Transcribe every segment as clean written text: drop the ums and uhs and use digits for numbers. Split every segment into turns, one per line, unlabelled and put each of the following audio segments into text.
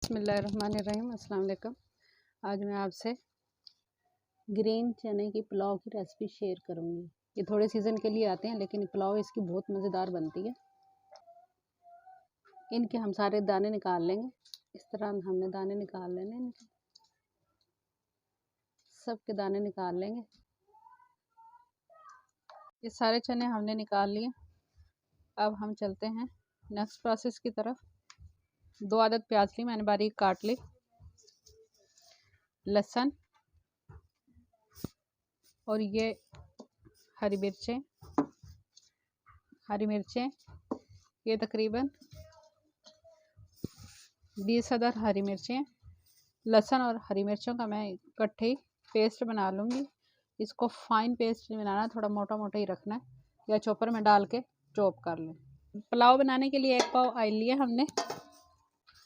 बिस्मिल्लाहिर्रहमानिर्रहीम। अस्सलाम वालेकुम। आज मैं आपसे ग्रीन चने की पुलाव की रेसिपी शेयर करूंगी। ये थोड़े सीज़न के लिए आते हैं, लेकिन पुलाव इसकी बहुत मज़ेदार बनती है। इनके हम सारे दाने निकाल लेंगे। इस तरह हमने दाने निकाल लेने, इनके सब के दाने निकाल लेंगे। ये सारे चने हमने निकाल लिए। अब हम चलते हैं नेक्स्ट प्रोसेस की तरफ। 2 अदद प्याज ली मैंने, बारीक काट ली। लहसुन और ये हरी मिर्चें ये तकरीबन 20 अदद हरी मिर्चें। लहसुन और हरी मिर्चों का मैं इकट्ठे पेस्ट बना लूँगी। इसको फाइन पेस्ट नहीं बनाना, थोड़ा मोटा मोटा ही रखना है, या चॉपर में डाल के चॉप कर लें। पुलाव बनाने के लिए 1 पाव ऑयल लिया हमने।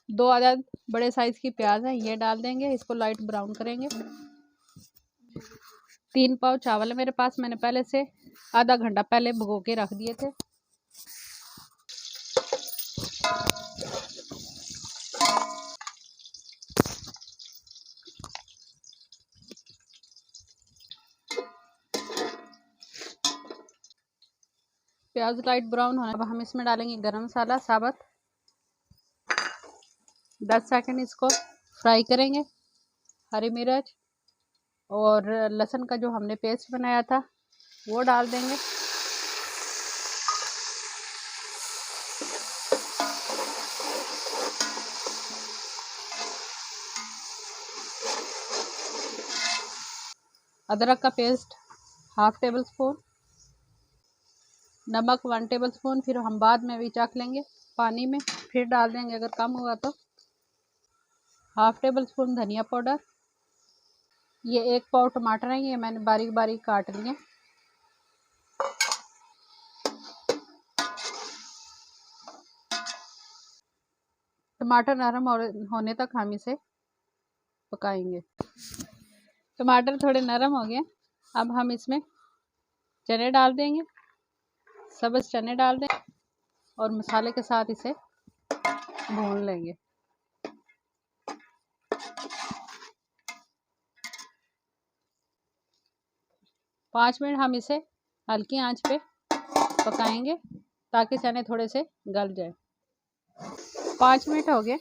2 अदद बड़े साइज़ की प्याज है, ये डाल देंगे। इसको लाइट ब्राउन करेंगे। 3 पाव चावल है मेरे पास, मैंने पहले से आधा घंटा पहले भिगो के रख दिए थे। प्याज लाइट ब्राउन होने, अब हम इसमें डालेंगे गरम मसाला साबुत। 10 सेकंड इसको फ्राई करेंगे। हरी मिर्च और लहसुन का जो हमने पेस्ट बनाया था वो डाल देंगे। अदरक का पेस्ट 1/2 टेबल स्पून। नमक 1 टेबल स्पून। फिर हम बाद में भी चख लेंगे पानी में, फिर डाल देंगे अगर कम हुआ तो। 1/2 टेबल स्पून धनिया पाउडर। ये 1 पाव टमाटर है, ये मैंने बारीक बारीक काट लिए। टमाटर नरम होने तक हम इसे पकाएंगे। टमाटर थोड़े नरम हो गए। अब हम इसमें चने डाल देंगे, सब्ज़ चने डाल दें और मसाले के साथ इसे भून लेंगे। 5 मिनट हम इसे हल्की आंच पे पकाएंगे ताकि चने थोड़े से गल जाए। 5 मिनट हो गए,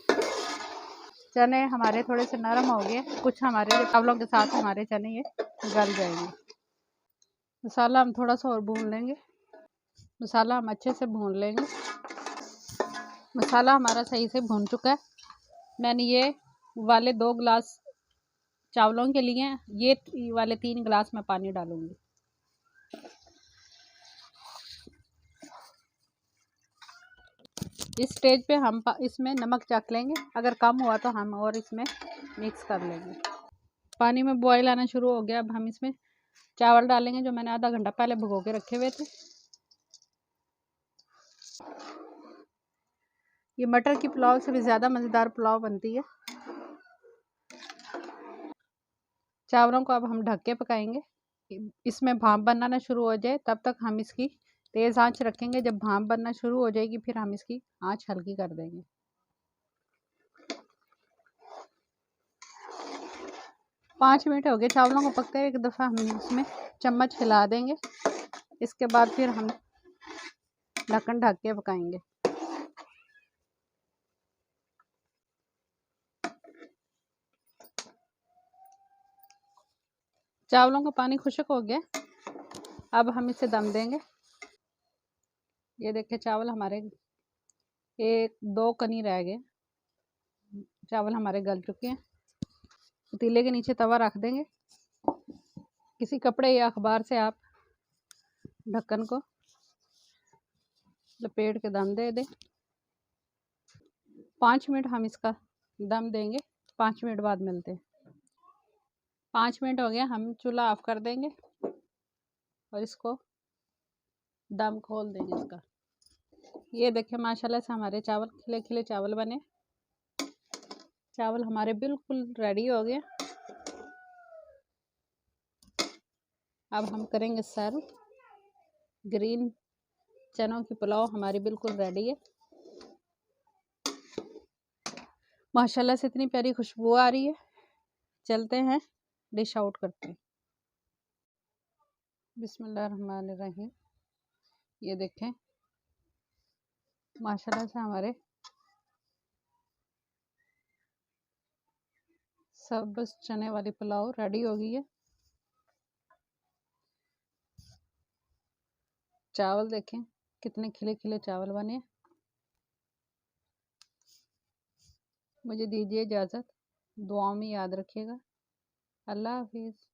चने हमारे थोड़े से नरम हो गए। कुछ हमारे चावलों के साथ हमारे चने ये गल जाएंगे। मसाला हम थोड़ा सा और भून लेंगे। मसाला हम अच्छे से भून लेंगे। मसाला हमारा सही से भून चुका है। मैंने ये वाले 2 गिलास चावलों के लिए ये वाले 3 गिलास में पानी डालूंगी। इस स्टेज पे हम इसमें नमक चख लेंगे, अगर कम हुआ तो हम और इसमें मिक्स कर लेंगे। पानी में बॉईल आना शुरू हो गया। अब हम इसमें चावल डालेंगे जो मैंने आधा घंटा पहले भिगो के रखे हुए थे। ये मटर की पुलाव से भी ज़्यादा मज़ेदार पुलाव बनती है। चावलों को अब हम ढक के पकाएंगे। इसमें भाप बनना शुरू हो जाए तब तक हम इसकी तेज़ आंच रखेंगे। जब भाप बनना शुरू हो जाएगी फिर हम इसकी आंच हल्की कर देंगे। 5 मिनट हो गए चावलों को पकते हुए। एक दफ़ा हम इसमें चम्मच हिला देंगे। इसके बाद फिर हम ढक्कन ढक के पकाएंगे। चावलों का पानी खुश्क हो गया, अब हम इसे दम देंगे। ये देखिए चावल हमारे 1-2 कनी रह गए। चावल हमारे गल चुके हैं। पतीले के नीचे तवा रख देंगे। किसी कपड़े या अखबार से आप ढक्कन को लपेट के दम दे दें। 5 मिनट हम इसका दम देंगे। 5 मिनट बाद मिलते हैं। 5 मिनट हो गया, हम चूल्हा ऑफ कर देंगे और इसको दम खोल देंगे इसका। ये देखिए माशाल्लाह से हमारे चावल खिले खिले चावल बने। चावल हमारे बिल्कुल रेडी हो गए। अब हम करेंगे सर्व। ग्रीन चनों की पुलाव हमारी बिल्कुल रेडी है। माशाल्लाह से इतनी प्यारी खुशबू आ रही है। चलते हैं डिश आउट करते हैं। बिस्मिल्लाहिर्रहमानिर्रहीम। ये देखें माशाल्लाह से हमारे सब्ज़ चने वाली पुलाव रेडी हो गई है। चावल देखें कितने खिले खिले चावल बने। मुझे दीजिए इजाज़त, दुआ में याद रखिएगा। अल्लाह हाफिज़।